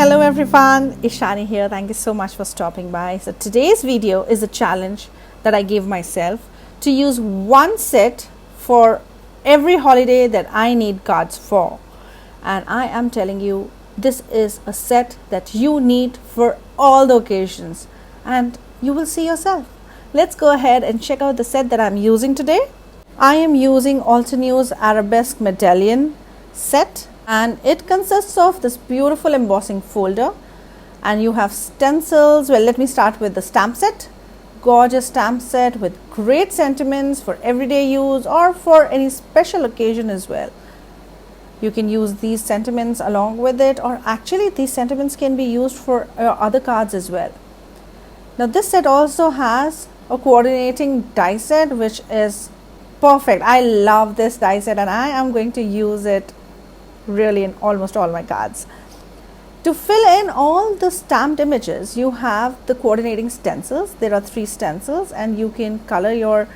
Hello everyone, Ishani here. Thank you so much for stopping by. So today's video is a challenge that I gave myself to use one set for every holiday that I need cards for. And I am telling you, this is a set that you need for all the occasions and you will see yourself. Let's go ahead and check out the set that I'm using today. I am using Altenew's Arabesque Medallion set, and it consists of this beautiful embossing folder, and you have stencils. Well, let me start with the stamp set. Gorgeous stamp set with great sentiments for everyday use or for any special occasion as well. You can use these sentiments along with it, or actually these sentiments can be used for other cards as well. Now this set also has a coordinating die set, which is perfect. I love this die set and I am going to use it really in almost all my cards. To fill in all the stamped images, you have the coordinating stencils. There are 3 stencils and you can color your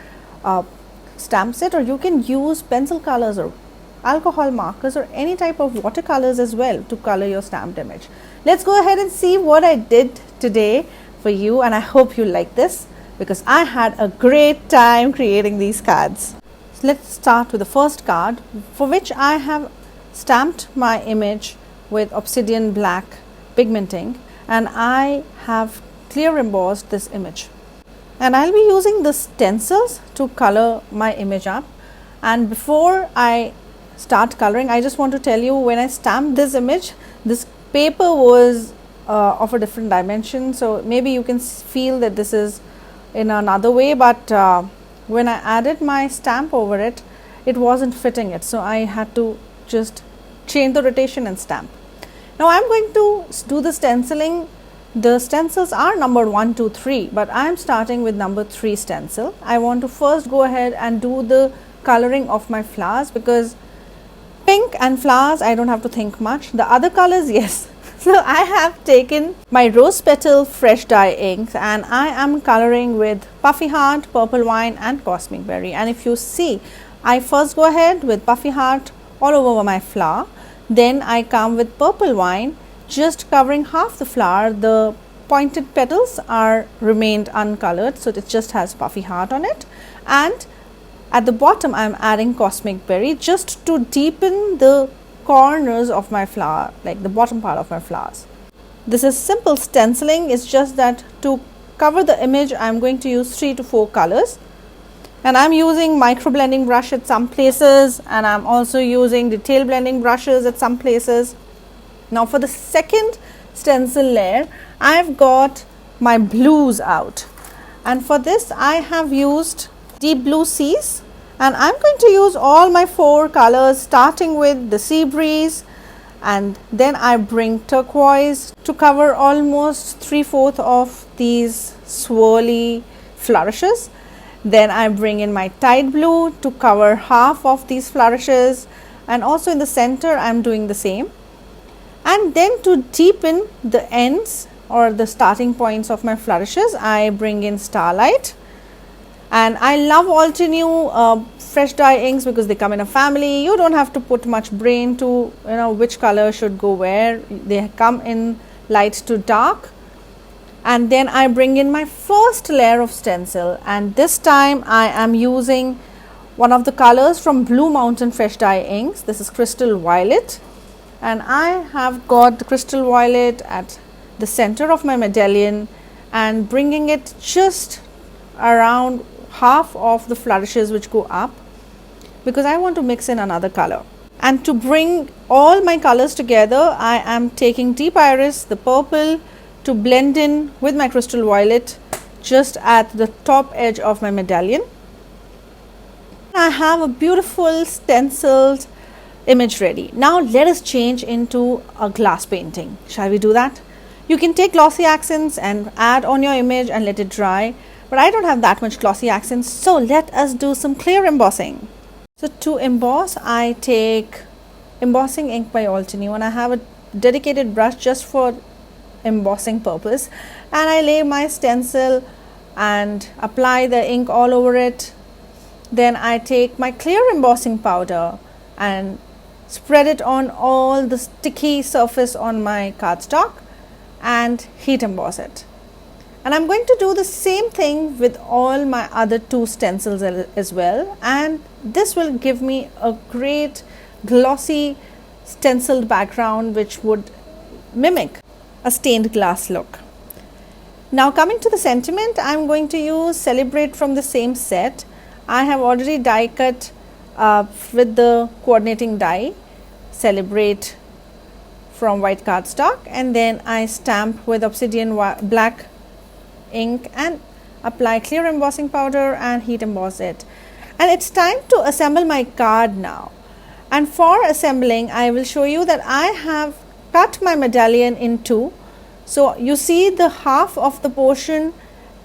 stamp set, or you can use pencil colors or alcohol markers or any type of watercolors as well to color your stamped image. Let's go ahead and see what I did today for you, and I hope you like this because I had a great time creating these cards. So let's start with the first card, for which I have stamped my image with obsidian black pigmenting, and I have clear embossed this image, and I'll be using the stencils to color my image up. And before I start coloring, I just want to tell you, when I stamped this image, this paper was of a different dimension, so maybe you can feel that this is in another way, but when I added my stamp over it, it wasn't fitting it, so I had to just change the rotation and stamp. Now I'm going to do the stenciling. The stencils are numbered 1, 2, 3, but I am starting with number 3 stencil. I want to first go ahead and do the coloring of my flowers, because pink and flowers I don't have to think much. The other colors, yes. So I have taken my rose petal fresh dye inks and I am coloring with puffy heart, purple wine and cosmic berry. And if you see, I first go ahead with puffy heart all over my flower, then I come with purple wine, just covering half the flower. The pointed petals are remained uncolored, so it just has puffy heart on it, and at the bottom I am adding cosmic berry just to deepen the corners of my flower, like the bottom part of my flowers. This is simple stenciling. It's just that to cover the image I am going to use 3 to 4 colors, and I am using micro blending brush at some places, and I am also using detail blending brushes at some places. Now for the second stencil layer, I have got my blues out, and for this I have used deep blue seas, and I am going to use all my 4 colors, starting with the sea breeze, and then I bring turquoise to cover almost 3/4 of these swirly flourishes. Then I bring in my tide blue to cover half of these flourishes, and also in the center I am doing the same. And then to deepen the ends or the starting points of my flourishes, I bring in starlight. And I love Altenew fresh dye inks because they come in a family. You don't have to put much brain to which color should go where. They come in light to dark. And then I bring in my first layer of stencil, and this time I am using one of the colors from Blue Mountain fresh dye inks. This is crystal violet, and I have got the crystal violet at the center of my medallion and bringing it just around half of the flourishes which go up, because I want to mix in another color. And to bring all my colors together, I am taking deep iris, the purple, to blend in with my crystal violet just at the top edge of my medallion. I have a beautiful stenciled image ready. Now let us change into a glass painting. Shall we do that? You can take glossy accents and add on your image and let it dry, but I don't have that much glossy accents, so let us do some clear embossing. So to emboss, I take embossing ink by Altenew, and I have a dedicated brush just for embossing purpose, and I lay my stencil and apply the ink all over it. Then I take my clear embossing powder and spread it on all the sticky surface on my cardstock and heat emboss it. And I'm going to do the same thing with all my other 2 stencils as well, and this will give me a great glossy stenciled background which would mimic a stained glass look. Now coming to the sentiment, I'm going to use Celebrate from the same set. I have already die cut with the coordinating die, Celebrate from white cardstock, and then I stamp with obsidian black ink and apply clear embossing powder and heat emboss it. And it's time to assemble my card now. And for assembling, I will show you that I have cut my medallion in 2. So you see the half of the portion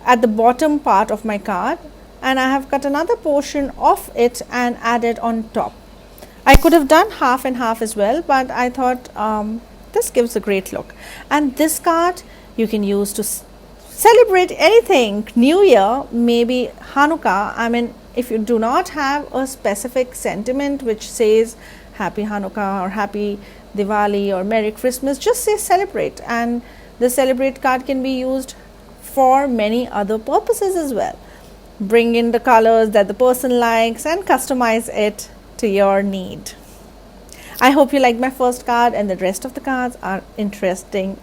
at the bottom part of my card, and I have cut another portion of it and added on top. I could have done half and half as well, but I thought this gives a great look. And this card you can use to celebrate anything, New Year, maybe Hanukkah. I mean, if you do not have a specific sentiment which says Happy Hanukkah or Happy Diwali or Merry Christmas, just say celebrate, and the celebrate card can be used for many other purposes as well. Bring in the colors that the person likes and customize it to your need. I hope you like my first card, and the rest of the cards are interesting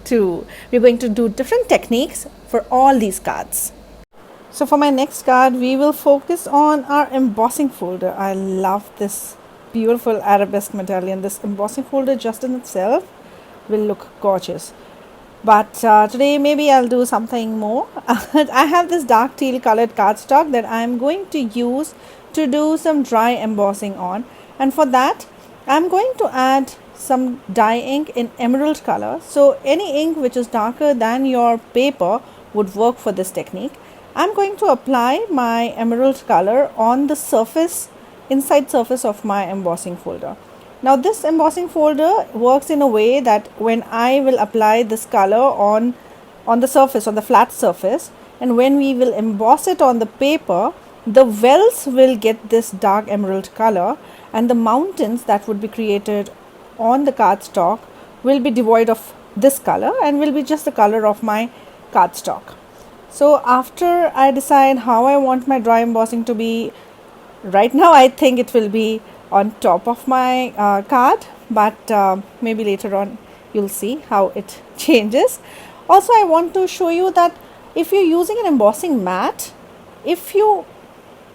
too. We're going to do different techniques for all these cards. So for my next card, we will focus on our embossing folder. I love this beautiful arabesque medallion. This embossing folder just in itself will look gorgeous. But today maybe I'll do something more. I have this dark teal colored cardstock that I'm going to use to do some dry embossing on. And for that, I'm going to add some dye ink in emerald color. So any ink which is darker than your paper would work for this technique. I'm going to apply my emerald color on the surface, inside surface of my embossing folder. Now this embossing folder works in a way that when I will apply this color on the surface, on the flat surface, and when we will emboss it on the paper, the wells will get this dark emerald color, and the mountains that would be created on the cardstock will be devoid of this color and will be just the color of my cardstock. So after I decide how I want my dry embossing to be, right now I think it will be on top of my card, but maybe later on you'll see how it changes. Also, I want to show you that if you're using an embossing mat, if you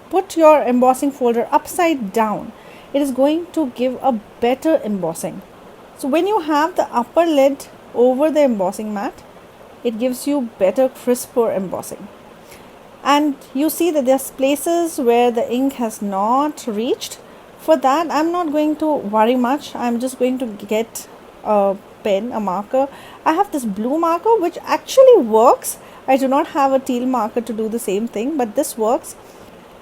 put your embossing folder upside down, it is going to give a better embossing. So when you have the upper lid over the embossing mat, it gives you better, crisper embossing. And you see that there's places where the ink has not reached. For that, I'm not going to worry much. I'm just going to get a pen, a marker. I have this blue marker which actually works. I do not have a teal marker to do the same thing, but this works.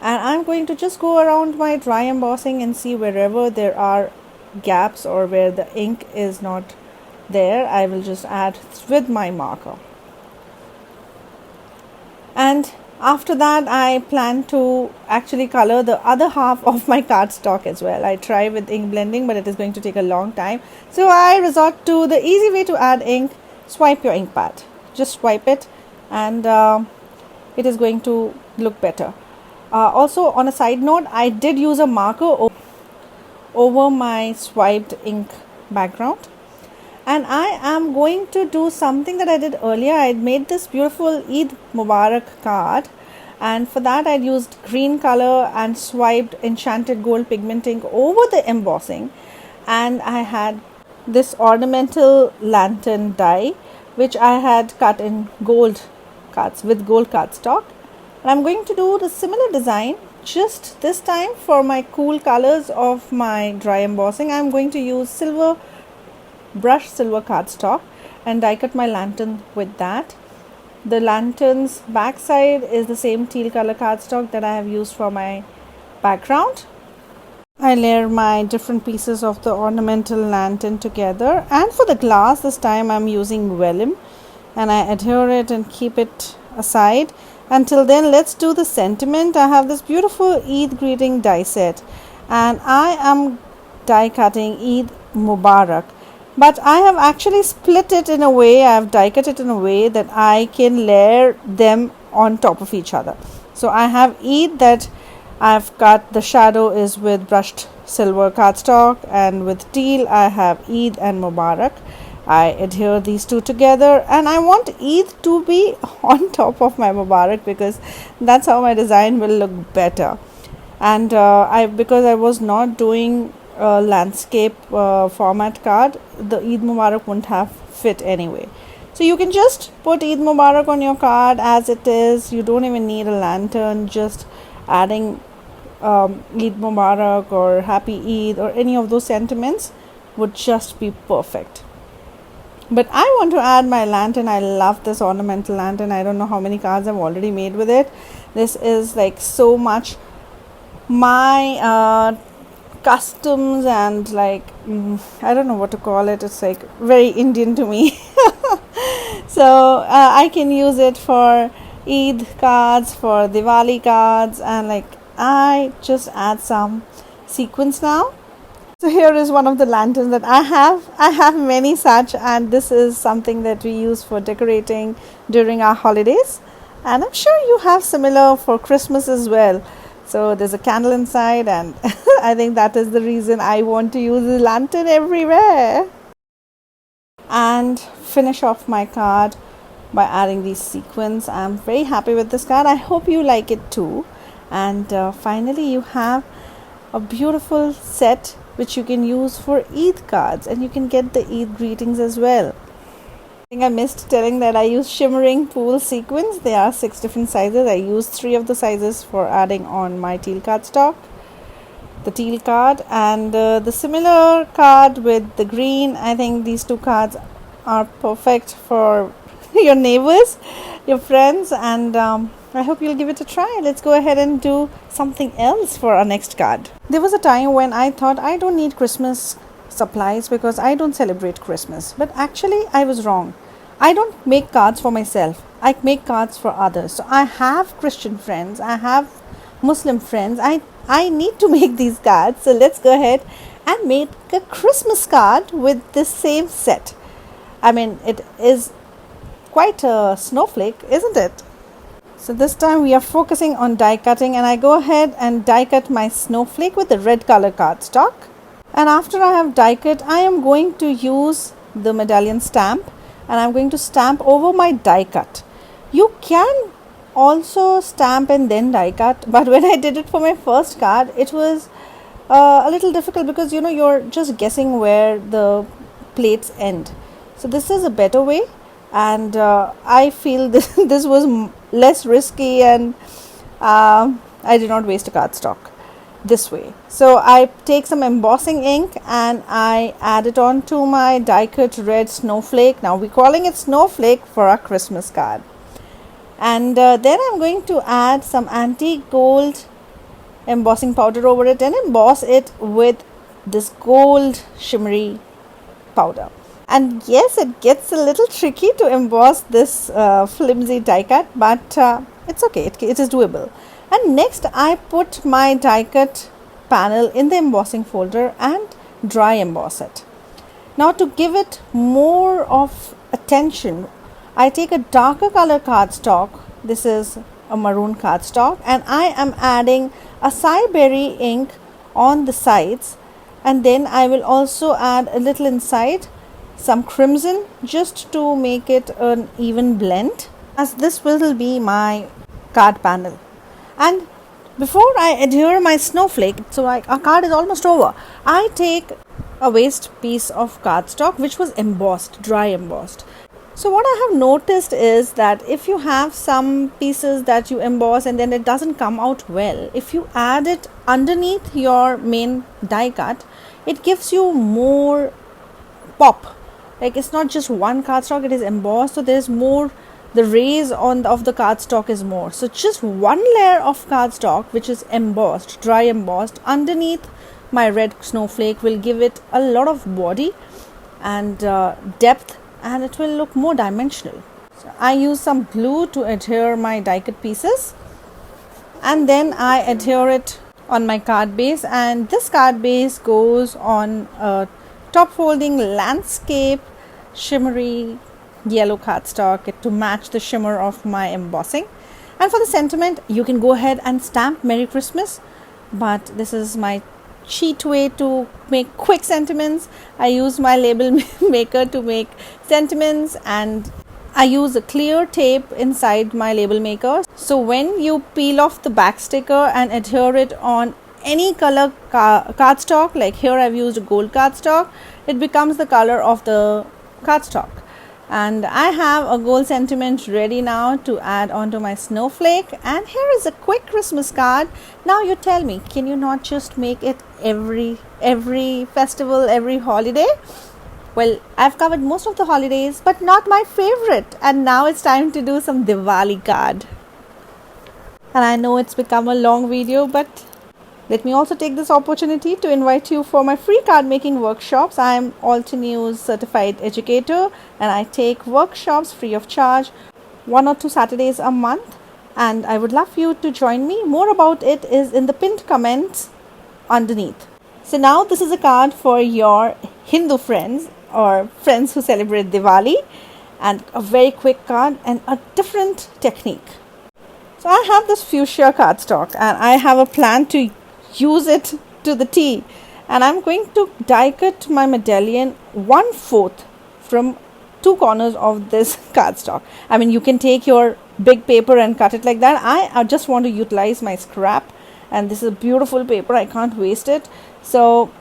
And I'm going to just go around my dry embossing and see wherever there are gaps or where the ink is not there, I will just add with my marker. And after that, I plan to actually color the other half of my cardstock as well. I try with ink blending, but it is going to take a long time. So I resort to the easy way to add ink. Swipe your ink pad. Just swipe it and it is going to look better. Also, on a side note, I did use a marker over my swiped ink background. And I am going to do something that I did earlier. I made this beautiful Eid Mubarak card, and for that I used green color and swiped enchanted gold pigment ink over the embossing, and I had this ornamental lantern die which I had cut in gold cards with gold cardstock. And I'm going to do the similar design, just this time for my cool colors of my dry embossing. I'm going to use brushed silver cardstock and die cut my lantern with that. The lantern's backside is the same teal color cardstock that I have used for my background. I layer my different pieces of the ornamental lantern together, and for the glass this time I'm using vellum, and I adhere it and keep it aside. Until then, let's do the sentiment. I have this beautiful Eid Greeting Die set, and I am die cutting Eid Mubarak, but I have actually split it in a way, I have die cut it in a way that I can layer them on top of each other. So I have Eid that I've cut, the shadow is with brushed silver cardstock, and with teal I have Eid and Mubarak. I adhere these two together, and I want Eid to be on top of my Mubarak because that's how my design will look better. And because I was not doing a landscape format card, the Eid Mubarak wouldn't have fit anyway. So you can just put Eid Mubarak on your card as it is. You don't even need a lantern. Just adding Eid Mubarak or Happy Eid or any of those sentiments would just be perfect. But I want to add my lantern. I love this ornamental lantern. I don't know how many cards I've already made with it. This is like so much my customs, and like I don't know what to call it. It's like very Indian to me. So I can use it for Eid cards, for Diwali cards, and like I just add some sequins now. So here is one of the lanterns that I have. I have many such, and this is something that we use for decorating during our holidays, and I'm sure you have similar for Christmas as well. So there's a candle inside, and I think that is the reason I want to use the lantern everywhere. And finish off my card by adding these sequins. I'm very happy with this card. I hope you like it too. And finally you have a beautiful set which you can use for Eid cards, and you can get the Eid greetings as well. I think I missed telling that I use shimmering pool sequins. There are 6 different sizes. I used 3 of the sizes for adding on my teal cardstock, the teal card, and the similar card with the green. I think these 2 cards are perfect for your neighbors, your friends, and I hope you'll give it a try. Let's go ahead and do something else for our next card. There was a time when I thought I don't need Christmas supplies because I don't celebrate Christmas. But actually I was wrong. I don't make cards for myself. I make cards for others. So I have Christian friends. I have Muslim friends. I need to make these cards. So let's go ahead and make a Christmas card with this same set. I mean, it is quite a snowflake, isn't it? So this time we are focusing on die cutting, and I go ahead and die cut my snowflake with the red color cardstock. And after I have die cut, I am going to use the medallion stamp, and I'm going to stamp over my die cut. You can also stamp and then die cut, but when I did it for my first card, it was a little difficult because you're just guessing where the plates end. So this is a better way, and I feel this was less risky, and I did not waste a cardstock this way. So I take some embossing ink and I add it on to my die cut red snowflake. Now we're calling it snowflake for our Christmas card. And then I'm going to add some antique gold embossing powder over it and emboss it with this gold shimmery powder. And yes, it gets a little tricky to emboss this flimsy die cut, but it's okay, it is doable. And next I put my die cut panel in the embossing folder and dry emboss it. Now to give it more of attention, I take a darker color cardstock. This is a maroon cardstock, and I am adding acai berry ink on the sides, and then I will also add a little inside some crimson just to make it an even blend, as this will be my card panel. And before I adhere my snowflake, so our card is almost over, I take a waste piece of cardstock which was embossed, dry embossed. So what I have noticed is that if you have some pieces that you emboss and then it doesn't come out well, if you add it underneath your main die cut, it gives you more pop. Like it's not just one cardstock, it is embossed, so there's more, the rays of the cardstock is more. So just one layer of cardstock which is embossed, dry embossed underneath my red snowflake will give it a lot of body and depth, and it will look more dimensional. So I use some glue to adhere my die cut pieces, and then I adhere it on my card base, and this card base goes on a top folding landscape shimmery yellow cardstock to match the shimmer of my embossing. And for the sentiment, you can go ahead and stamp Merry Christmas, but this is my cheat way to make quick sentiments. I use my label maker to make sentiments, and I use a clear tape inside my label maker. So when you peel off the back sticker and adhere it on any color cardstock, like here I've used a gold cardstock, it becomes the color of the cardstock. And I have a gold sentiment ready now to add onto my snowflake. And here is a quick Christmas card. Now you tell me, can you not just make it every festival, every holiday? Well, I've covered most of the holidays, but not my favorite. And now it's time to do some Diwali card. And I know it's become a long video, but let me also take this opportunity to invite you for my free card making workshops. I am Altenew's certified educator, and I take workshops free of charge 1 or 2 Saturdays a month. And I would love you to join me. More about it is in the pinned comments underneath. So now this is a card for your Hindu friends or friends who celebrate Diwali, and a very quick card and a different technique. So I have this fuchsia cardstock, and I have a plan to use it to the T, and I'm going to die cut my medallion 1/4 from 2 corners of this cardstock. I mean, you can take your big paper and cut it like that. I just want to utilize my scrap, and this is a beautiful paper. I can't waste it. So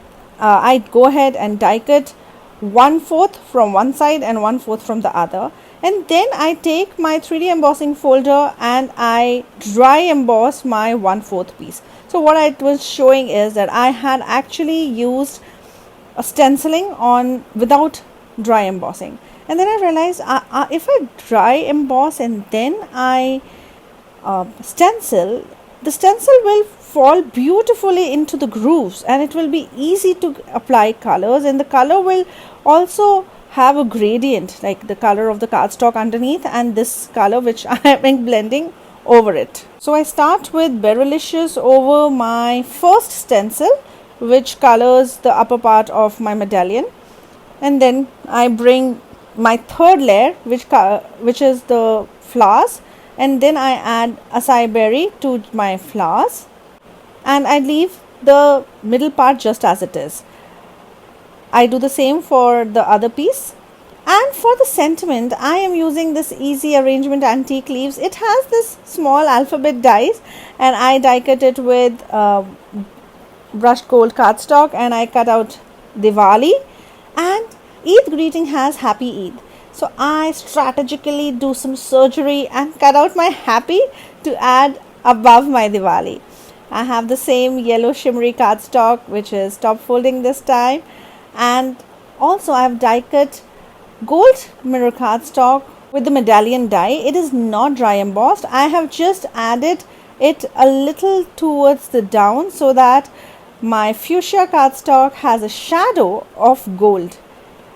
I go ahead and die cut 1/4 from one side and 1/4 from the other, and then I take my 3D embossing folder and I dry emboss my 1/4 piece. So what I was showing is that I had actually used a stenciling on without dry embossing, and then I realized if I dry emboss and then I stencil, the stencil will fall beautifully into the grooves, and it will be easy to apply colors, and the color will also have a gradient, like the color of the cardstock underneath and this color which I am blending over it. So I start with Berylicious over my first stencil, which colors the upper part of my medallion, and then I bring my third layer, which is the flowers, and then I add acai berry to my flowers, and I leave the middle part just as it is. I do the same for the other piece. And for the sentiment, I am using this Easy Arrangement Antique Leaves. It has this small alphabet dies, and I die cut it with brushed gold cardstock, and I cut out Diwali, and Eid Greeting has Happy Eid. So I strategically do some surgery and cut out my Happy to add above my Diwali. I have the same yellow shimmery cardstock, which is top folding this time, and also I have die cut gold mirror cardstock with the medallion die. It is not dry embossed. I have just added it a little towards the down so that my fuchsia cardstock has a shadow of gold,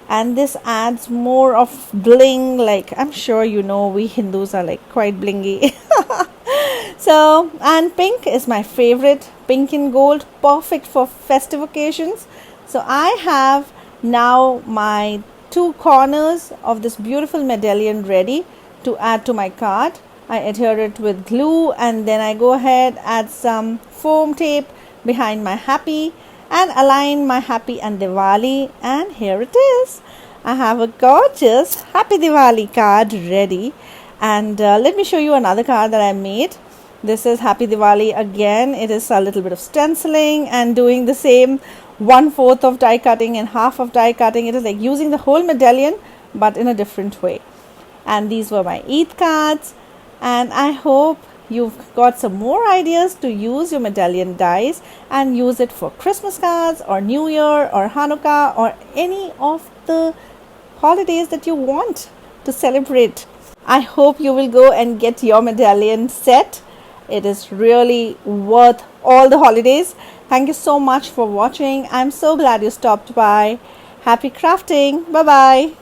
and this adds more of bling. Like, I'm sure you know, we Hindus are like quite blingy. So, and pink is my favorite, pink and gold, perfect for festive occasions. So I have now my 2 corners of this beautiful medallion ready to add to my card. I adhere it with glue, and then I go ahead, add some foam tape behind my Happy and align my Happy and Diwali, and here it is. I have a gorgeous Happy Diwali card ready, and let me show you another card that I made. This is Happy Diwali again. It is a little bit of stenciling and doing the same 1/4 of die cutting and half of die cutting. It is like using the whole medallion but in a different way. And these were my Eid cards, and I hope you've got some more ideas to use your medallion dies and use it for Christmas cards or New Year or Hanukkah or any of the holidays that you want to celebrate. I hope you will go and get your medallion set. It is really worth all the holidays. Thank you so much for watching. I'm so glad you stopped by. Happy crafting. Bye bye.